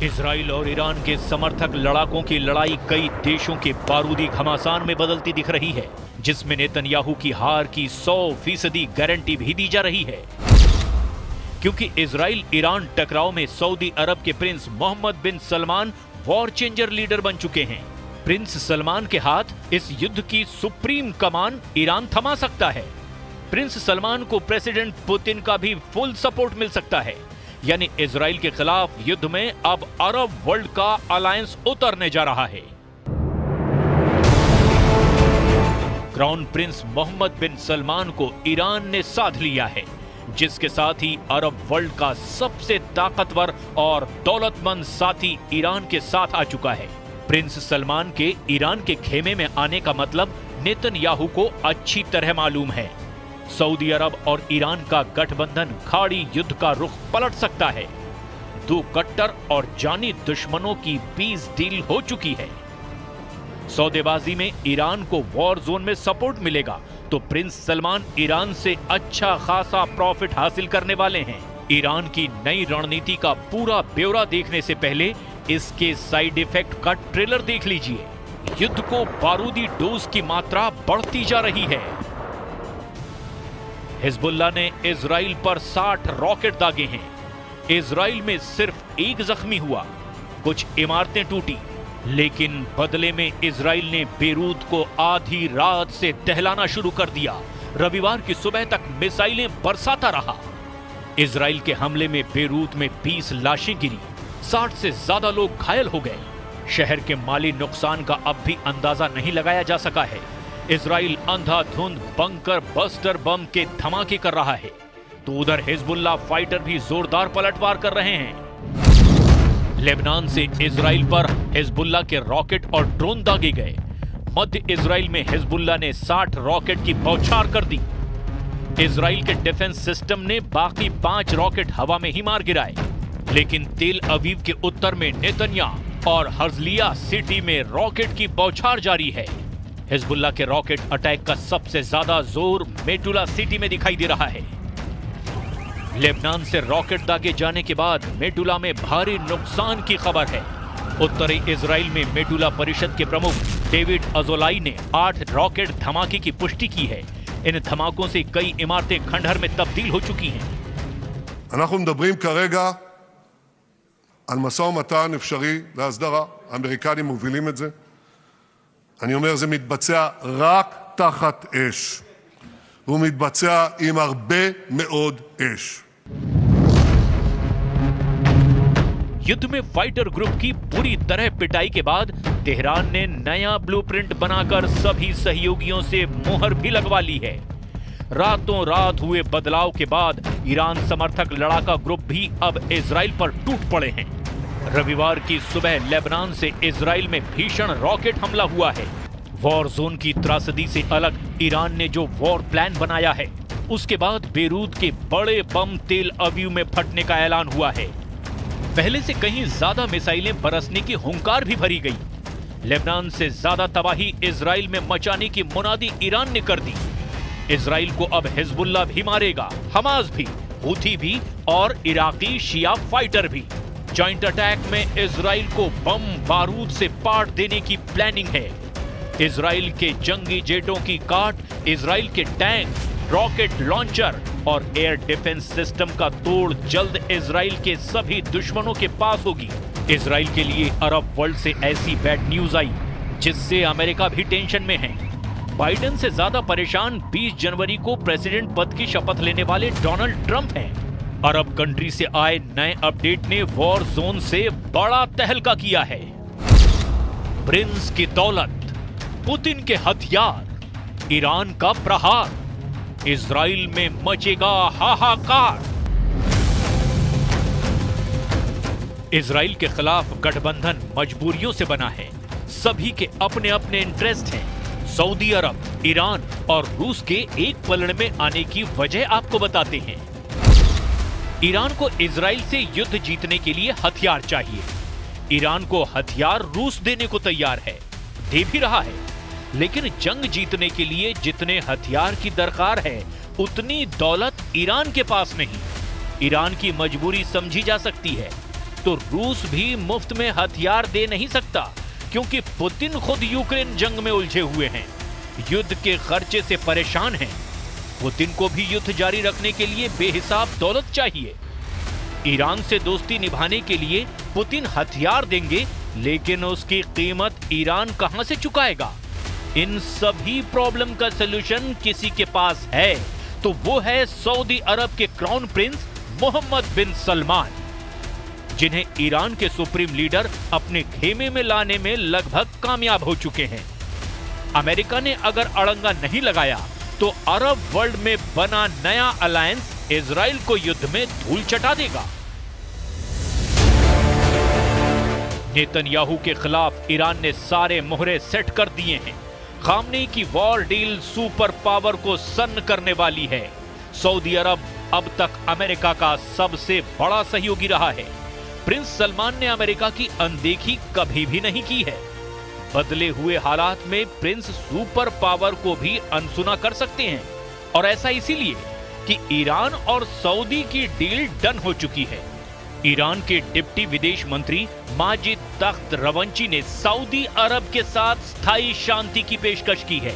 Israel और Iran के समर्थक लड़ाकों की लड़ाई कई देशों के बारूदी घमासान में बदलती दिख रही है, जिसमें नेतन्याहू की हार की 100% गारंटी भी दी जा रही है। क्योंकि इजराइल ईरान टकराव में सऊदी अरब के प्रिंस मोहम्मद बिन सलमान वॉर चेंजर लीडर बन चुके हैं। प्रिंस सलमान के हाथ इस युद्ध की सुप्रीम कमान ईरान थमा सकता है। प्रिंस सलमान को प्रेसिडेंट पुतिन का भी फुल सपोर्ट मिल सकता है। यानी इजराइल के खिलाफ युद्ध में अब अरब वर्ल्ड का अलायंस उतरने जा रहा है। क्राउन प्रिंस मोहम्मद बिन सलमान को ईरान ने साध लिया है, जिसके साथ ही अरब वर्ल्ड का सबसे ताकतवर और दौलतमंद साथी ईरान के साथ आ चुका है। प्रिंस सलमान के ईरान के खेमे में आने का मतलब नेतन्याहू को अच्छी तरह मालूम है। सऊदी अरब और ईरान का गठबंधन खाड़ी युद्ध का रुख पलट सकता है। दो कट्टर और जानी दुश्मनों की पीस डील हो चुकी है। सौदेबाजी में ईरान को वॉर जोन में सपोर्ट मिलेगा तो प्रिंस सलमान ईरान से अच्छा खासा प्रॉफिट हासिल करने वाले हैं। ईरान की नई रणनीति का पूरा ब्यौरा देखने से पहले इसके साइड इफेक्ट का ट्रेलर देख लीजिए। युद्ध को बारूदी डोज की मात्रा बढ़ती जा रही है। हिजबुल्लाह ने इजराइल पर 60 रॉकेट दागे हैं। इजराइल में सिर्फ एक जख्मी हुआ, कुछ इमारतें टूटी, लेकिन बदले में इजराइल ने बेरूत को आधी रात से दहलाना शुरू कर दिया। रविवार की सुबह तक मिसाइलें बरसाता रहा। इजराइल के हमले में बेरूत में 20 लाशें गिरी, 60 से ज्यादा लोग घायल हो गए। शहर के माली नुकसान का अब भी अंदाजा नहीं लगाया जा सका है। इजराइल अंधाधुंध बंकर बस्टर बम के धमाके कर रहा है, तो उधर हिजबुल्लाह फाइटर भी जोरदार पलटवार कर रहे हैं। लेबनान से इजराइल पर हिजबुल्लाह के रॉकेट और ड्रोन दागे गए। मध्य इजराइल में हिजबुल्लाह ने 60 रॉकेट की बौछार कर दी। इजराइल के डिफेंस सिस्टम ने बाकी 5 रॉकेट हवा में ही मार गिराए, लेकिन तेल अवीव के उत्तर में नेतन्याह और हर्जलिया सिटी में रॉकेट की बौछार जारी है। हिजबुल्लाह के रॉकेट अटैक का सबसे ज्यादा जोर मेटुला सिटी में दिखाई दे रहा है। लेबनान से रॉकेट दागे जाने के बाद मेटुला में भारी नुकसान की खबर है। उत्तरी इजराइल में मेटुला परिषद के प्रमुख डेविड अजोलाई ने 8 रॉकेट धमाके की पुष्टि की है। इन धमाकों से कई इमारतें खंडहर में तब्दील हो चुकी हैं। אנחנו מדברים כרגע על משא ומתן אפשרי להסדרה. האמריקנים מובילים את זה. אני אומר, זה מתבצע רק תחת אש. הוא מתבצע עם הרבה מאוד אש. युद्ध में फाइटर ग्रुप की पूरी तरह पिटाई के बाद तेहरान ने नया ब्लूप्रिंट बनाकर सभी सहयोगियों से मुहर भी लगवा ली है। रातों रात हुए बदलाव के बाद ईरान समर्थक लड़ाका ग्रुप भी अब इजराइल पर टूट पड़े हैं। रविवार की सुबह लेबनान से इजराइल में भीषण रॉकेट हमला हुआ है। वॉर जोन की त्रासदी से अलग ईरान ने जो वॉर प्लान बनाया है, उसके बाद बेरूत के बड़े बम तेल अवीव में फटने का ऐलान हुआ है। पहले से कहीं ज्यादा मिसाइलें बरसने की हुंकार भी भरी गई। लेबनान से ज्यादा तबाही इजराइल में मचाने की मुनादी ईरान ने कर दी। इजराइल को अब हिजबुल्लाह भी मारेगा, हमास भी, हूथी भी और इराकी शिया फाइटर भी। जॉइंट अटैक में इजराइल को बम बारूद से पाट देने की प्लानिंग है। इजराइल के जंगी जेटों की काट, इजराइल के टैंक, रॉकेट लॉन्चर और एयर डिफेंस सिस्टम का तोड़ जल्द इजराइल के सभी दुश्मनों के पास होगी। इजराइल के लिए अरब वर्ल्ड से ऐसी बैड न्यूज आई जिससे अमेरिका भी टेंशन में है। बाइडेन से ज्यादा परेशान 20 जनवरी को प्रेसिडेंट पद की शपथ लेने वाले डोनाल्ड ट्रंप हैं। अरब कंट्री से आए नए अपडेट ने वॉर जोन से बड़ा तहलका किया है। प्रिंस की दौलत, पुतिन के हथियार, ईरान का प्रहार, इजराइल में मचेगा हाहाकार। इजराइल के खिलाफ गठबंधन मजबूरियों से बना है। सभी के अपने अपने इंटरेस्ट हैं। सऊदी अरब, ईरान और रूस के एक पलड़े में आने की वजह आपको बताते हैं। ईरान को इजराइल से युद्ध जीतने के लिए हथियार चाहिए। ईरान को हथियार रूस देने को तैयार है, दे भी रहा है, लेकिन जंग जीतने के लिए जितने हथियार की दरकार है उतनी दौलत ईरान के पास नहीं। ईरान की मजबूरी समझी जा सकती है। तो रूस भी मुफ्त में हथियार दे नहीं सकता, क्योंकि पुतिन खुद यूक्रेन जंग में उलझे हुए हैं, युद्ध के खर्चे से परेशान हैं। पुतिन को भी युद्ध जारी रखने के लिए बेहिसाब दौलत चाहिए। ईरान से दोस्ती निभाने के लिए पुतिन हथियार देंगे, लेकिन उसकी कीमत ईरान कहां से चुकाएगा? इन सभी प्रॉब्लम का सलूशन किसी के पास है, तो वो है सऊदी अरब के क्राउन प्रिंस मोहम्मद बिन सलमान, जिन्हें ईरान के सुप्रीम लीडर अपने खेमे में लाने में लगभग कामयाब हो चुके हैं। अमेरिका ने अगर अड़ंगा नहीं लगाया तो अरब वर्ल्ड में बना नया अलायंस इजराइल को युद्ध में धूल चटा देगा। नेतन्याहू के खिलाफ ईरान ने सारे मोहरे सेट कर दिए हैं। खामनेई की वॉर डील सुपर पावर को सन्न करने वाली है। सऊदी अरब अब तक अमेरिका का सबसे बड़ा सहयोगी रहा है। प्रिंस सलमान ने अमेरिका की अनदेखी कभी भी नहीं की है। बदले हुए हालात में प्रिंस सुपर पावर को भी अनसुना कर सकते हैं, और ऐसा इसीलिए कि ईरान और सऊदी की डील डन हो चुकी है। ईरान के डिप्टी विदेश मंत्री माजिद तख्त रवंची ने सऊदी अरब के साथ स्थायी शांति की पेशकश की है।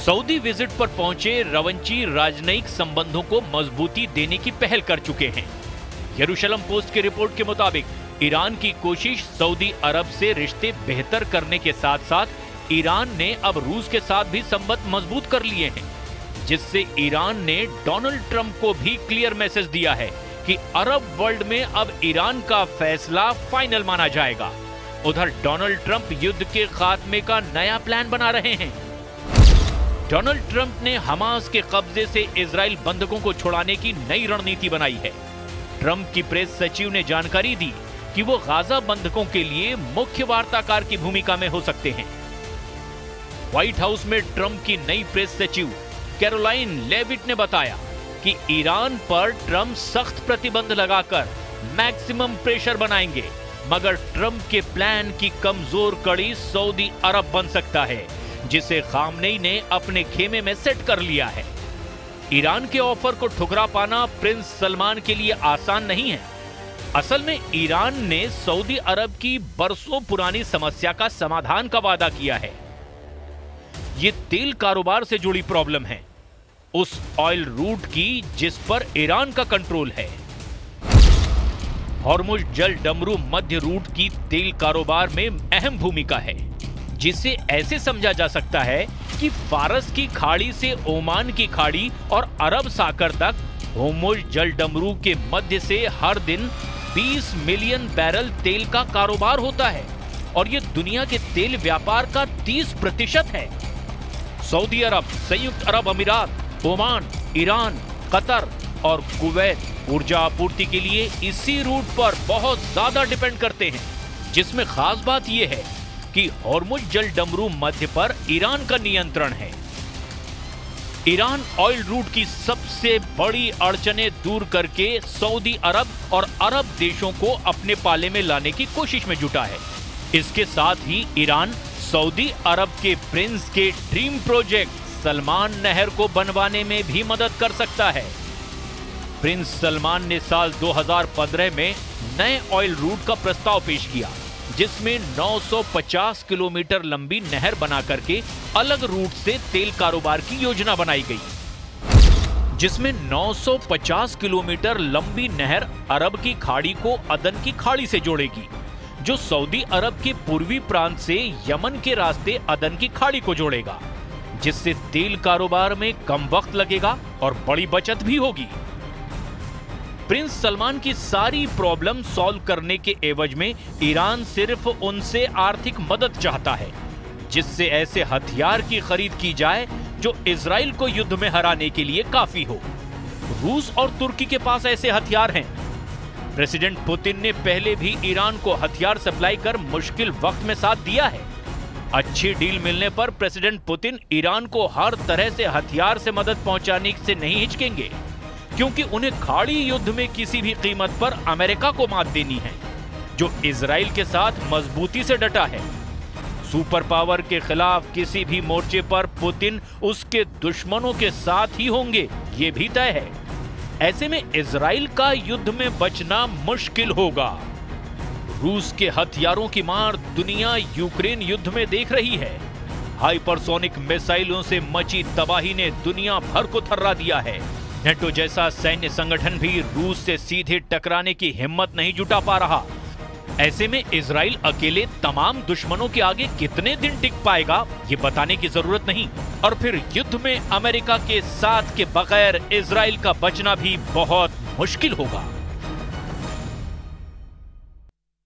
सऊदी विजिट पर पहुंचे रवंची राजनयिक संबंधों को मजबूती देने की पहल कर चुके हैं। यरूशलम पोस्ट की रिपोर्ट के मुताबिक ईरान की कोशिश सऊदी अरब से रिश्ते बेहतर करने के साथ साथ ईरान ने अब रूस के साथ भी संबंध मजबूत कर लिए हैं, जिससे ईरान ने डोनाल्ड ट्रंप को भी क्लियर मैसेज दिया है कि अरब वर्ल्ड में अब ईरान का फैसला फाइनल माना जाएगा। उधर डोनाल्ड ट्रंप युद्ध के खात्मे का नया प्लान बना रहे हैं। डोनाल्ड ट्रंप ने हमास के कब्जे से इजराइल बंधकों को छुड़ाने की नई रणनीति बनाई है। ट्रंप की प्रेस सचिव ने जानकारी दी कि वो गाजा बंधकों के लिए मुख्य वार्ताकार की भूमिका में हो सकते हैं। व्हाइट हाउस में ट्रंप की नई प्रेस सचिव कैरोलाइन लेविट ने बताया कि ईरान पर ट्रंप सख्त प्रतिबंध लगाकर मैक्सिमम प्रेशर बनाएंगे, मगर ट्रंप के प्लान की कमजोर कड़ी सऊदी अरब बन सकता है, जिसे खामनेई ने अपने खेमे में सेट कर लिया है। ईरान के ऑफर को ठुकरा पाना प्रिंस सलमान के लिए आसान नहीं है। असल में ईरान ने सऊदी अरब की बरसों पुरानी समस्या का समाधान का वादा किया है। ये तेल कारोबार से जुड़ी प्रॉब्लम है, उस ऑयल रूट की जिस पर ईरान का कंट्रोल है। हॉर्मुज जल डमरू मध्य रूट की तेल कारोबार में अहम भूमिका है, जिसे ऐसे समझा जा सकता है कि फारस की खाड़ी से ओमान की खाड़ी और अरब सागर तक हॉर्मुज जल डमरू के मध्य से हर दिन 20 मिलियन बैरल तेल का कारोबार होता है, और ये दुनिया के तेल व्यापार का 30% है। सऊदी अरब, संयुक्त अरब अमीरात, ओमान, ईरान, कतर और कुवैत ऊर्जा आपूर्ति के लिए इसी रूट पर बहुत ज्यादा डिपेंड करते हैं, जिसमें खास बात यह है कि हॉर्मुज जल डमरू मध्य पर ईरान का नियंत्रण है। ईरान ऑयल रूट की सबसे बड़ी अड़चनें दूर करके सऊदी अरब और अरब देशों को अपने पाले में लाने की कोशिश में जुटा है। इसके साथ ही ईरान सऊदी अरब के प्रिंस के ड्रीम प्रोजेक्ट सलमान नहर को बनवाने में भी मदद कर सकता है। प्रिंस सलमान ने साल 2015 में नए ऑयल रूट का प्रस्ताव पेश किया, जिसमें 950 किलोमीटर लंबी नहर बना करके अलग रूट से तेल कारोबार की योजना बनाई गई, जिसमें 950 किलोमीटर लंबी नहर अरब की खाड़ी को अदन की खाड़ी से जोड़ेगी, जो सऊदी अरब के पूर्वी प्रांत से यमन के रास्ते अदन की खाड़ी को जोड़ेगा, जिससे तेल कारोबार में कम वक्त लगेगा और बड़ी बचत भी होगी। प्रिंस सलमान की सारी प्रॉब्लम सॉल्व करने के एवज में ईरान सिर्फ उनसे आर्थिक मदद चाहता है, जिससे ऐसे हथियार की खरीद की जाए जो इजराइल को युद्ध में हराने के लिए काफी हो। रूस और तुर्की के पास ऐसे हथियार हैं। प्रेसिडेंट पुतिन ने पहले भी ईरान को हथियार सप्लाई कर मुश्किल वक्त में साथ दिया है। अच्छी डील मिलने पर प्रेसिडेंट पुतिन ईरान को हर तरह से हथियार से मदद पहुंचाने से नहीं हिचकेंगे, क्योंकि उन्हें खाड़ी युद्ध में किसी भी कीमत पर अमेरिका को मात देनी है, जो इजराइल के साथ मजबूती से डटा है। सुपर पावर के खिलाफ किसी भी मोर्चे पर पुतिन उसके दुश्मनों के साथ ही होंगे, ये भी तय है। ऐसे में इजराइल का युद्ध में बचना मुश्किल होगा। रूस के हथियारों की मार दुनिया यूक्रेन युद्ध में देख रही है। हाइपरसोनिक मिसाइलों से मची तबाही ने दुनिया भर को थर्रा दिया है। नेटो जैसा सैन्य संगठन भी रूस से सीधे टकराने की हिम्मत नहीं जुटा पा रहा। ऐसे में इजराइल अकेले तमाम दुश्मनों के आगे कितने दिन टिक पाएगा, ये बताने की जरूरत नहीं। और फिर युद्ध में अमेरिका के साथ के बगैर इजराइल का बचना भी बहुत मुश्किल होगा।